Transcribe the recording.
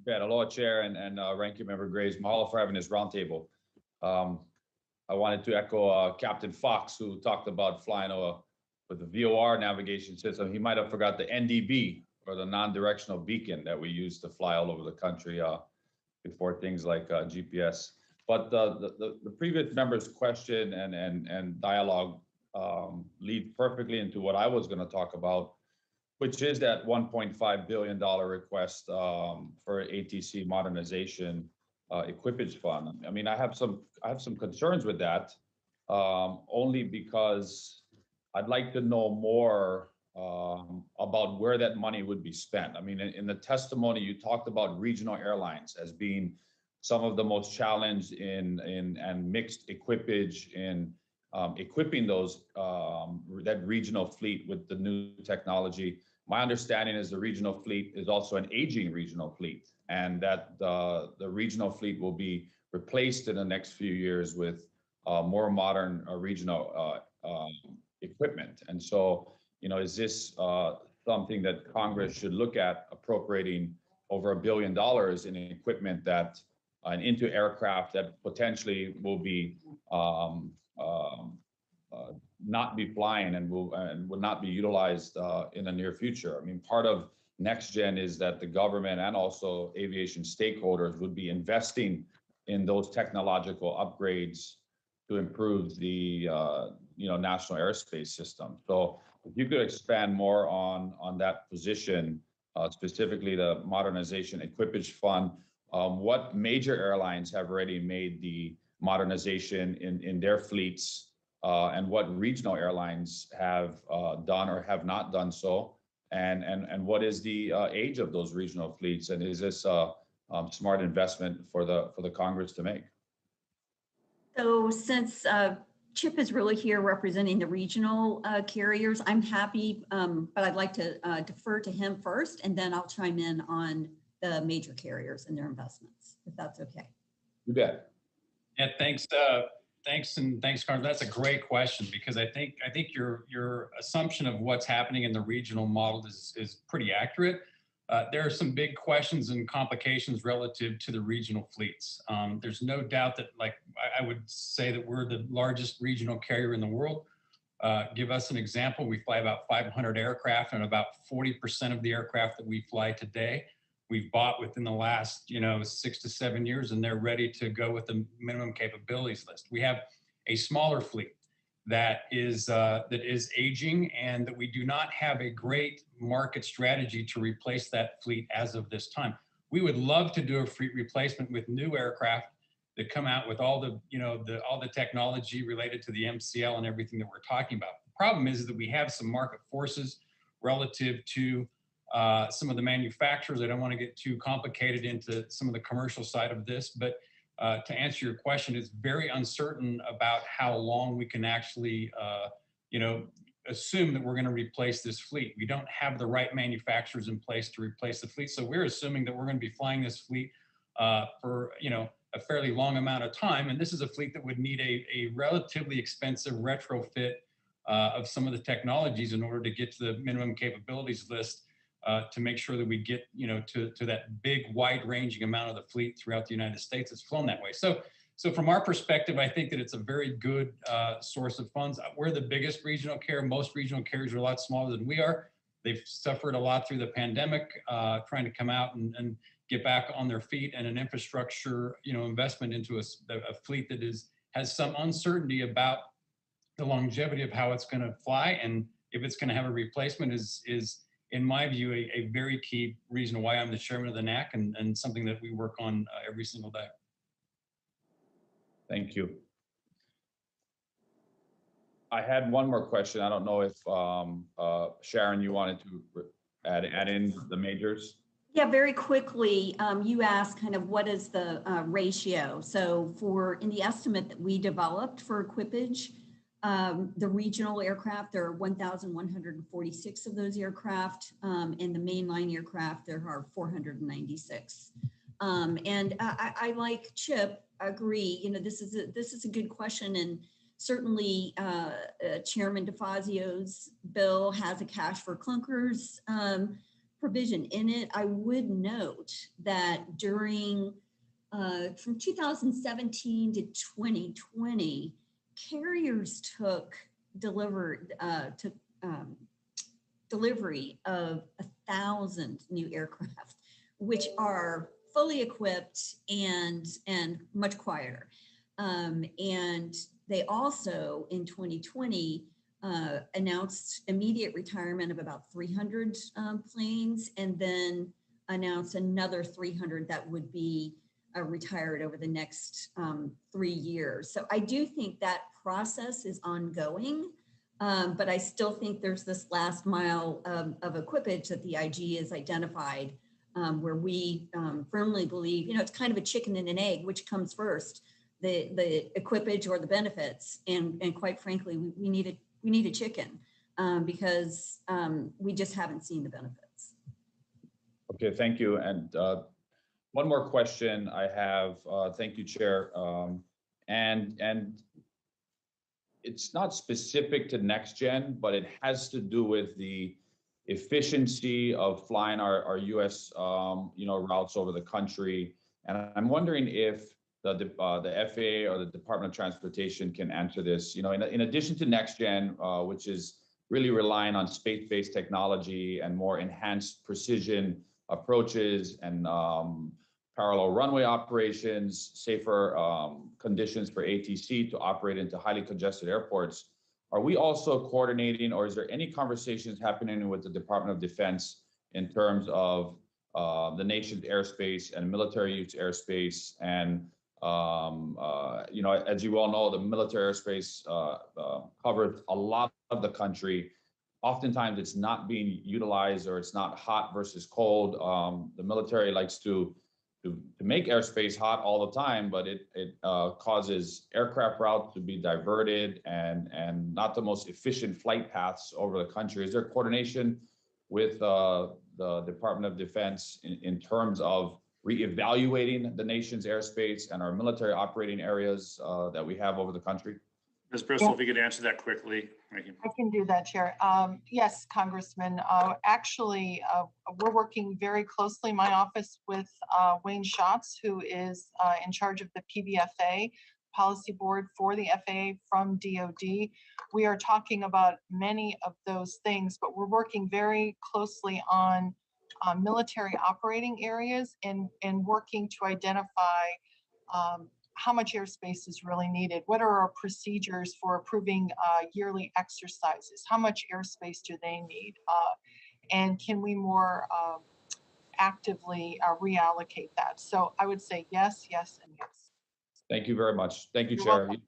Yeah, aloha, Chair and Ranking Member Graves. Mahalo for having this roundtable. Um, I wanted to echo Captain Fox, who talked about flying with the VOR navigation system. He might have forgot the NDB, or the non-directional beacon that we use to fly all over the country before things like GPS. But the previous member's question and dialogue lead perfectly into what I was going to talk about, which is that $1.5 billion request for ATC modernization equipage fund. I mean, I have some concerns with that, only because I'd like to know more about where that money would be spent. I mean, in the testimony, you talked about regional airlines as being some of the most challenged in and mixed equipage in equipping those that regional fleet with the new technology. My understanding is the regional fleet is also an aging regional fleet, and that the regional fleet will be replaced in the next few years with more modern regional equipment. And so, you know, is this something that Congress should look at appropriating over $1 billion in equipment that and into aircraft that potentially will be not be flying and would not be utilized in the near future? I mean, part of Next Gen is that the government and also aviation stakeholders would be investing in those technological upgrades to improve the national airspace system. So if you could expand more on that position, specifically the Modernization Equipage Fund, what major airlines have already made the modernization in their fleets, and what regional airlines have done or have not done so, and what is the age of those regional fleets, and is this a smart investment for the Congress to make? So since Chip is really here representing the regional carriers, I'm happy, but I'd like to defer to him first, and then I'll chime in on the major carriers and their investments, if that's okay. You bet. Yeah, thanks, Carmen. That's a great question, because I think your assumption of what's happening in the regional model is pretty accurate. There are some big questions and complications relative to the regional fleets. There's no doubt that, like, I would say that we're the largest regional carrier in the world. Give us an example. We fly about 500 aircraft, and about 40% of the aircraft that we fly today, we've bought within the last 6 to 7 years, and they're ready to go with the minimum capabilities list. We have a smaller fleet that is aging, and that we do not have a great market strategy to replace that fleet as of this time. We would love to do a fleet replacement with new aircraft that come out with all the all the technology related to the MCL and everything that we're talking about. The problem is that we have some market forces relative to some of the manufacturers. I don't want to get too complicated into some of the commercial side of this, but to answer your question, it's very uncertain about how long we can actually, assume that we're going to replace this fleet. We don't have the right manufacturers in place to replace the fleet. So we're assuming that we're going to be flying this fleet for, a fairly long amount of time. And this is a fleet that would need a relatively expensive retrofit of some of the technologies in order to get to the minimum capabilities list, to make sure that we get, to that big, wide-ranging amount of the fleet throughout the United States that's flown that way. So from our perspective, I think that it's a very good source of funds. We're the biggest regional carrier. Most regional carriers are a lot smaller than we are. They've suffered a lot through the pandemic, trying to come out and get back on their feet, and an infrastructure, investment into a fleet that has some uncertainty about the longevity of how it's going to fly, and if it's going to have a replacement is in my view, a very key reason why I'm the chairman of the NAC, and something that we work on every single day. Thank you. I had one more question. I don't know if Sharon, you wanted to add in the majors? Yeah, very quickly, you asked kind of what is the ratio. So in the estimate that we developed for equipage, the regional aircraft, there are 1,146 of those aircraft. In the mainline aircraft, there are 496. And I like Chip, agree, this is a good question. And certainly Chairman DeFazio's bill has a cash for clunkers provision in it. I would note that during from 2017 to 2020, carriers took delivery of 1,000 new aircraft, which are fully equipped and much quieter. And they also in 2020 announced immediate retirement of about 300 planes, and then announced another 300 that would be retired over the next 3 years. So I do think that process is ongoing, but I still think there's this last mile of equipage that the IG has identified, where we firmly believe, it's kind of a chicken and an egg, which comes first, the equipage or the benefits. And quite frankly, we need a chicken because we just haven't seen the benefits. Okay, thank you. And one more question I have. Thank you, Chair. And it's not specific to next gen, but it has to do with the efficiency of flying our U.S. Routes over the country. And I'm wondering if the FAA or the Department of Transportation can answer this. In addition to next gen, which is really relying on space-based technology and more enhanced precision approaches and parallel runway operations, safer conditions for ATC to operate into highly congested airports. Are we also coordinating, or is there any conversations happening with the Department of Defense in terms of the nation's airspace and military use airspace? And as you well know, the military airspace covers a lot of the country. Oftentimes, it's not being utilized, or it's not hot versus cold. The military likes to make airspace hot all the time, but it causes aircraft routes to be diverted and not the most efficient flight paths over the country. Is there coordination with the Department of Defense in terms of reevaluating the nation's airspace and our military operating areas that we have over the country? Ms. Bristol, if you could answer that quickly. Thank you. I can do that, Chair. Yes, Congressman. Actually, we're working very closely, my office, with Wayne Schatz, who is in charge of the PBFA, Policy Board for the FAA from DOD. We are talking about many of those things, but we're working very closely on military operating areas and working to identify how much airspace is really needed. What are our procedures for approving yearly exercises? How much airspace do they need? And can we more actively reallocate that? So I would say yes, yes, and yes. Thank you very much. Thank you, You're Chair. welcome.